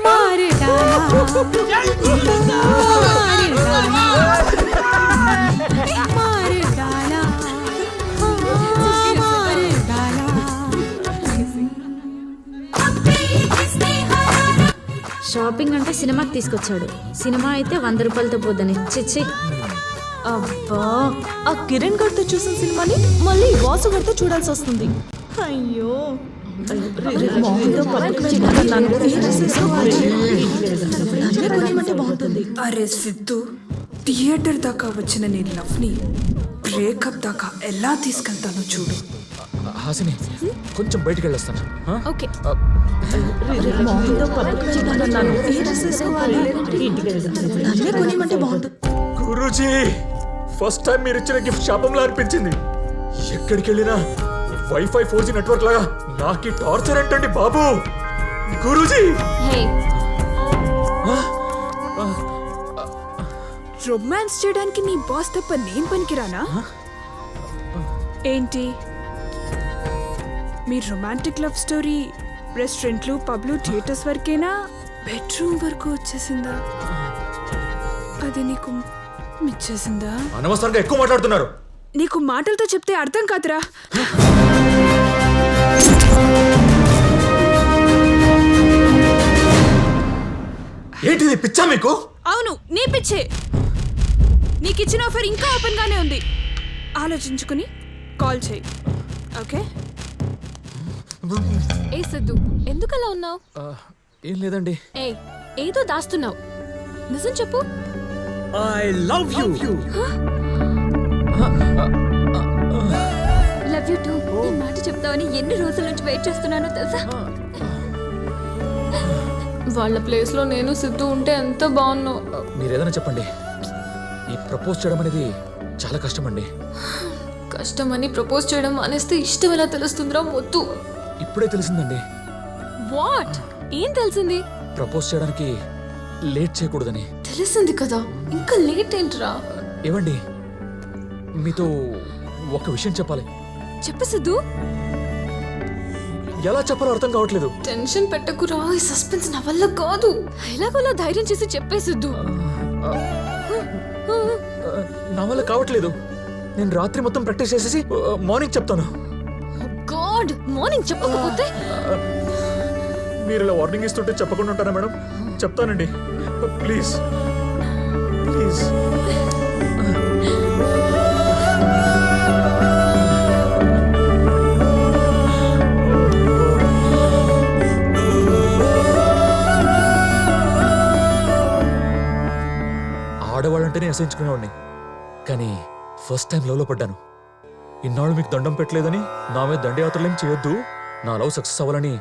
मार डाला मार डाला मार डाला मार डाला। షాపింగ్ అంటే సినిమాకి తీసుకొచ్చాడు. సినిమా అయితే 100 రూపాయలతో పోద్దని చిచ్చి. అబ్బా, ఆ కిరణ్ గారితో చూసిన సినిమాని మళ్ళీ వాసు గారితో చూడాల్సి వస్తుంది. అయ్యో బాగుంటుంది. అరే సిద్ధు, థియేటర్ దాకా వచ్చిన నీ లవ్ని బ్రేకప్ దాకా ఎలా తీసుకెళ్తానో చూడు. హాసిని కొంచెం బయటికి వెళ్ళొస్తాను. ఓకే గురూజీ, ఫస్ట్ టైం మీరు ఇచ్చిన గిఫ్ట్ శాపంలా అనిపించింది. ఎక్కడికి వెళ్ళినా వైఫై 4G నెట్వర్క్ లాగా నాకు టార్చర్ ఏంటండి బాబు. గురూజీ, రొమాన్స్ చేయడానికి నీ బాస్ తప్ప నేను పనికిరానా ఏంటి? మీ రొమాంటిక్ లవ్ స్టోరీ రెస్టారెంట్లు, పబ్లు, థియేటర్స్ వరకేనా? బెడ్రూమ్ వరకు వచ్చేసిందా? అది నీకు మిచ్చేసిందా? అనవసరంగా ఎక్కువ మాట్లాడుతున్నారు. నీకు మాటలతో చెప్తే అర్థం కాదురా. ఏంటిది, పిచ్చా మీకు? అవును, నీ పిచ్చే. నీకిచ్చిన ఆఫర్ ఇంకా ఓపెన్ గానే ఉంది. ఆలోచించుకుని కాల్ చేయి, ఓకే? ఏ సిద్ధు, ఎందుకలా ఉన్నావు? ఏం లేదండి. ఏదో దాస్తున్నావు, నిజం చెప్పు. I love you. Love you two. ఈ మాట చెప్తావని ఎన్ని రోజుల నుంచి వెయిట్ చేస్తున్నానో తెలుసా? వాళ్ళ ప్లేస్ లో నేను సిద్ధు ఉంటే ఎంత బాగున్నావు. మీరు ఏదైనా చెప్పండి. ఈ ప్రపోజ్ చేయడం అనేది చాలా కష్టమండి. కష్టమని ప్రపోజ్ చేయడం మానేస్తే ఇష్టం ఎలా తెలుస్తుందిరా మొద్దు. ఇప్పుడే తెలిసిందండి. వాట్? ఏం తెలిసింది? ప్రపోజ్ చేయడానికి లేట్ చేయకూడదని. తెలిసింది కదా, ఇంకా లేట్ ఏంట్రా? ఏవండి, మీతో ఒక విషయం చెప్పాలి. చెప్పు సిద్ధు. ఎలా చెప్పాలో అర్థం కావట్లేదు. టెన్షన్ పెట్టకురా, ఈ సస్పెన్స్ నా వల్ల కాదు. ఎలాగోలా ధైర్యం చేసి చెప్పే సిద్ధు. నా వల్ల కావట్లేదు. నేను రాత్రి మొత్తం ప్రాక్టీస్ చేసేసి మార్నింగ్ చెప్తాను. గాడ్, మార్నింగ్ చెప్పకపోతే? మీరు ఇలా వార్నింగ్ ఇస్తుంటే చెప్పకుండా ఉంటారా మేడం? చెప్తానండి, ప్లీజ్ ప్లీజ్. ఆడవాళ్ళంటేనే అసహించుకునేవాడిని, కానీ ఫస్ట్ టైం లవ్లో పడ్డాను. ఇన్నాళ్ళు మీకు దండం పెట్టలేదని నా మీద దండయాత్రలేం చేయొద్దు. నా లవ్ సక్సెస్ అవ్వాలని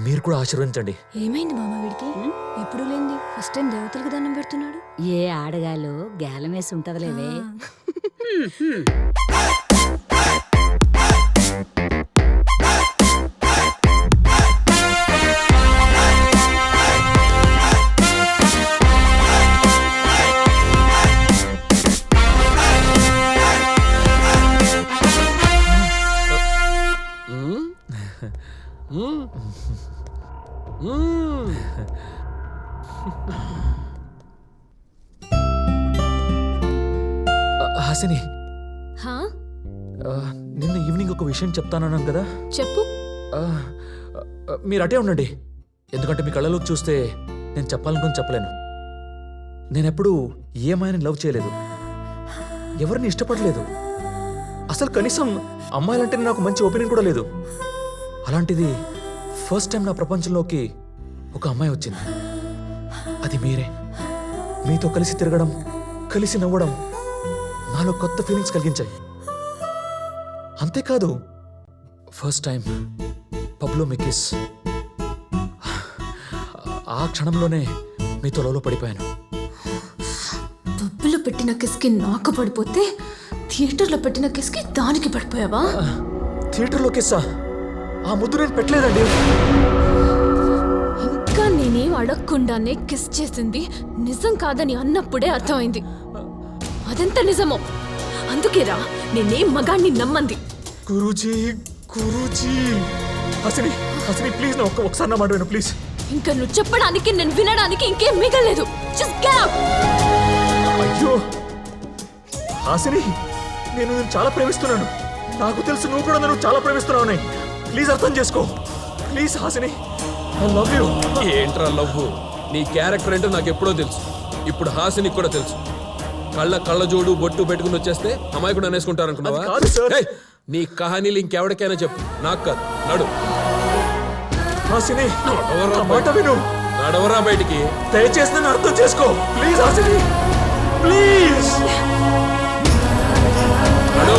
మీరు కూడా ఆశీర్వదించండి. ఏమైంది మామ వీడికి? ఎప్పుడు లేంది ఫస్ట్ టైం దేవతలకు దండం పెడుతున్నాడు. ఏ ఆడగాలు గేలం వేసి ఉంటదిలేవే. హాసిని, హా? నిన్న ఈవినింగ్ ఒక విషయం చెప్తానన్నాను కదా. చెప్పు. మీరు అటే ఉండండి, ఎందుకంటే మీ కళ్ళలోకి చూస్తే నేను చెప్పాలనుకుని చెప్పలేను. నేనెప్పుడు ఏ అమ్మాయిని లవ్ చేయలేదు, ఎవరిని ఇష్టపడలేదు. అసలు కనీసం అమ్మాయిలంటే నాకు మంచి ఒపీనియన్ కూడా లేదు. అలాంటిది ఫస్ట్ టైం నా ప్రపంచంలోకి ఒక అమ్మాయి వచ్చింది. అది మీరే. మీతో కలిసి తిరగడం, కలిసి నవ్వడం నాలో కొత్త ఫీలింగ్స్ కలిగించాయి. అంతేకాదు, ఫస్ట్ టైం పబ్లో మీ కిస్. ఆ క్షణంలోనే మీతో లవ్లో పడిపోయాను. పబ్బులో పెట్టిన కిస్కి నాకు పడిపోతే థియేటర్లో పెట్టిన కిస్కి దానికి పడిపోయావా? థియేటర్లో కిస్సా? ఆ ముద్దు నేను పెట్టలేదండి. ఇంకా నేనేం అడగకుండానే కిస్ చేసింది నిజం కాదని అన్నప్పుడే అర్థమైంది. అదెంత నిజమో అందుకేరా నేనేం మగాన్ని నమ్మంది. గురూజీ, గురూజీ. హసిని, హసిని ప్లీజ్, నా ఒకసారి నా మాట విను ప్లీజ్. ఇంకా నువ్వు చెప్పడానికి నేను వినడానికి ఇంకేం మిగలేదు. Just get out. అయ్యో హాసిని, నేను చాలా ప్రేమిస్తున్నాను. నాకు తెలుసు నువ్వు కూడా నన్ను చాలా ప్రేమిస్తున్నావు. ప్లీజ్ అర్థం చేసుకో. Please Hasini, I love you. ఏంట్రా లవ్వు? నీ క్యారెక్టర్ ఏంటో నాకు ఎప్పుడో తెలుసు. ఇప్పుడు హాసినికి కూడా తెలుసు. కళ్ళజోడు బొట్టు పెట్టుకుని వచ్చేస్తే అమ్మాయి కూడా అనేసుకుంటారనుకున్నావా? అది కాదు సార్. ఏయ్, నీ కహానీలు ఇంకెవరికైనా చెప్పు, నాకు కాదు. నడు హాసిని, నా మాట విను. నడవరా బయటికి. దయచేసి నన్ను అర్థం చేసుకో. Please Hasini, please. నడు.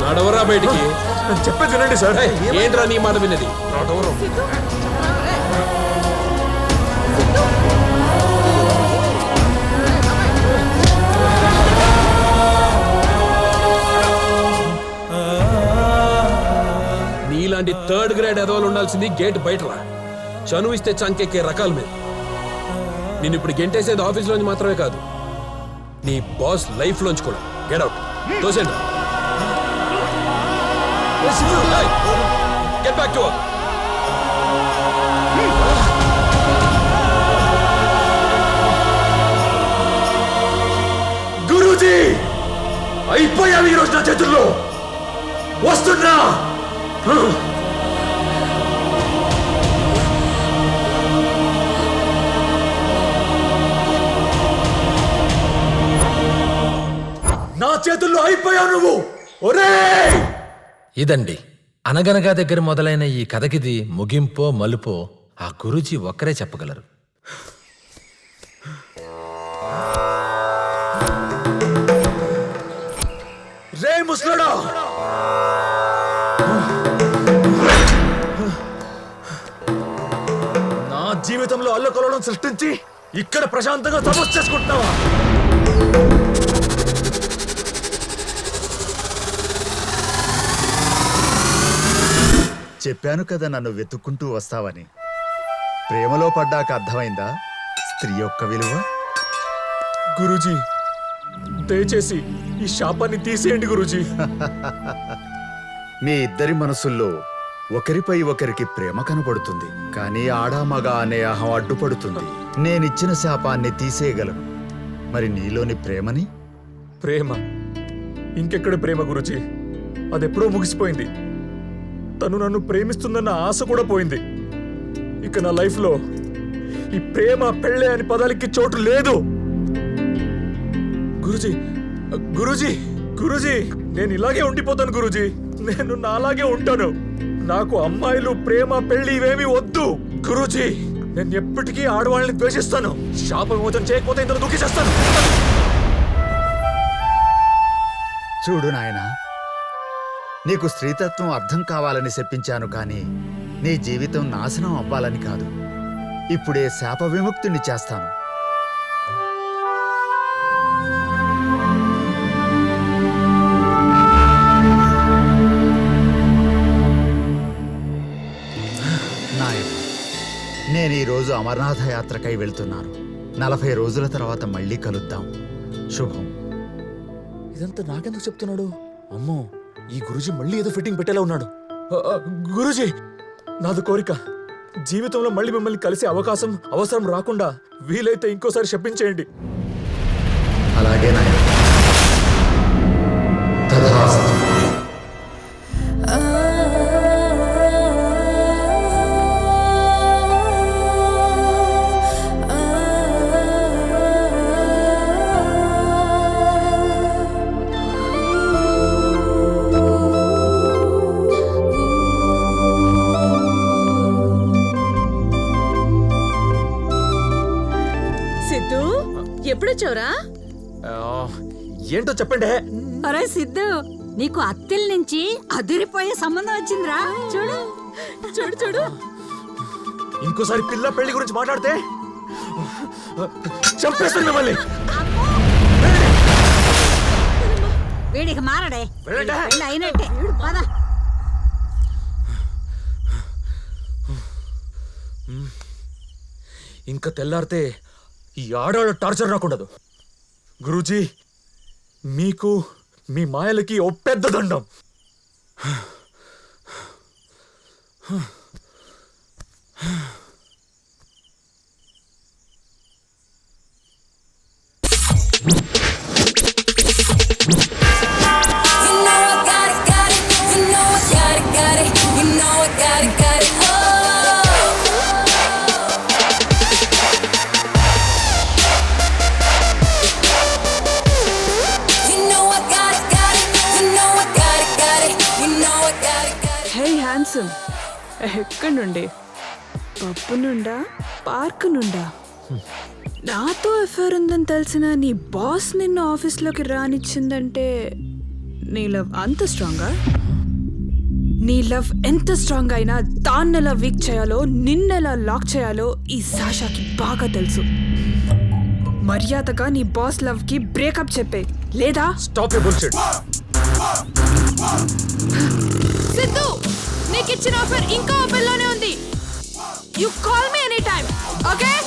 నడవరా బయటికి. నేను చెప్పేది వినండి సార్. ఏయ్, ఏంట్రా నీ మాట విన్నది? నడవరా. నీలాంటి థర్డ్ గ్రేడ్ ఎదవలు ఉండాల్సింది గేట్ బయటరా. చనువు ఇస్తే చంకెక్కే రకాల మీద. నేను ఇప్పుడు గెంటేసేది ఆఫీస్లోంచి మాత్రమే కాదు, నీ బాస్ లైఫ్ లోంచి కూడా. Get out. తోసేండి. Get back to work. Guruji, అయిపోయావు ఈరోజు నా చేతుల్లో. వస్తున్నా. నా చేతుల్లో అయిపోయావు నువ్వు. ఒరేయ్, ఇదండి అనగనగా దగ్గర మొదలైన ఈ కథకిది ముగింపో మలుపో ఆ గురూజీ ఒక్కరే చెప్పగలరు. రే ముసలోడా, నా జీవితంలో అల్లకొలడం సృష్టించి ఇక్కడ ప్రశాంతంగా తపస్సు చేసుకుంటున్నావా? చెప్పాను కదా నన్ను వెతుక్కుంటూ వస్తావని. ప్రేమలో పడ్డాక అర్థమైందా స్త్రీ యొక్క విలువ? గురూజీ, దయచేసి ఈ శాపాన్ని తీసేయండి గురూజీ. మీ ఇద్దరి మనసుల్లో ఒకరిపై ఒకరికి ప్రేమ కనబడుతుంది, కానీ ఆడామగ అనే అహం అడ్డుపడుతుంది. నేనిచ్చిన శాపాన్ని తీసేయగలను, మరి నీలోని ప్రేమని? ప్రేమ ఇంకెక్కడ ప్రేమ గురూజీ? అదెప్పుడో ముగిసిపోయింది. తను నన్ను ప్రేమిస్తుందన్న ఆశ కూడా పోయింది. ఇక నా లైఫ్లో ఈ ప్రేమ పెళ్ళే అని పదాలకి చోటు లేదు. గురూజీ, గురూజీ, గురూజీ, నేను ఇలాగే ఉండిపోతాను గురూజీ. నేను నాలాగే ఉంటాను. నాకు అమ్మాయిలు, ప్రేమ, పెళ్లి ఇవేమీ వద్దు గురూజీ. నేను ఎప్పటికీ ఆడవాళ్ళని ద్వేషిస్తాను. శాప విమోచన చేయకపోతే ఇంత దుఃఖి చేస్తాను. చూడు నాయనా, నీకు స్త్రీతత్వం అర్థం కావాలని చెప్పించాను, కానీ నీ జీవితం నాశనం అవ్వాలని కాదు. ఇప్పుడే శాప విముక్తిని చేస్తాను. నాయన, నేను ఈరోజు అమర్నాథ యాత్రకై వెళ్తున్నాను. 40 రోజుల తర్వాత మళ్ళీ కలుద్దాం. శుభం. ఇదంతా నాకెందుకు చెప్తున్నాడు? అమ్మో, ఈ గురూజీ మళ్ళీ ఏదో ఫిట్టింగ్ పెట్టేలా ఉన్నాడు. గురూజీ, నాది కోరిక, జీవితంలో మళ్ళీ మిమ్మల్ని కలిసే అవకాశం, అవసరం రాకుండా వీలైతే ఇంకోసారి శపించేయండి. అలాగే నాయన. తథాస్తు. సిద్ధు, ఎప్పుడొచ్చావురా? ఏంటో చెప్పండి. అరే సిద్ధు, నీకు అత్తిల నుంచి అదిరిపోయే సంబంధం వచ్చిందిరా. చూడు చూడు చూడు. ఇంకోసారి పిల్ల పెళ్లి గురించి మాట్లాడితే చంపేస్తాను మిమ్మల్ని. వీడికి మారడే. వెళ్ళండి. పెళ్ళి అయినట్టే. పద. ఇంకా తెల్లారితే ఈ ఆడాళ్ళ టార్చర్ రాకూడదు. గురూజీ, మీకు మీ మాయలకి ఓ పెద్ద దండం. హే హ్యాన్సమ్, ఎక్కడి నుండి? పప్పు నుండా, పార్క్ నుండా? నాతో ఎఫ్ఐఆర్ ఉందని తెలిసిన నీ బాస్ నిన్ను ఆఫీస్లోకి రానిచ్చిందంటే నీ లవ్ అంత స్ట్రాంగా? నీ లవ్ ఎంత స్ట్రాంగ్ అయినా దాన్నెలా వీక్ చేయాలో, నిన్నెలా లాక్ చేయాలో ఈ సాషాకి బాగా తెలుసు. మర్యాదగా నీ బాస్ లవ్ కి బ్రేకప్ చెప్పే, లేదా స్టాప్ యూ బుల్షిట్. సిద్ధు, నీకు ఇచ్చిన ఆఫర్ ఇంకా ఓపెన్ లోనే ఉంది. You call me any time, okay?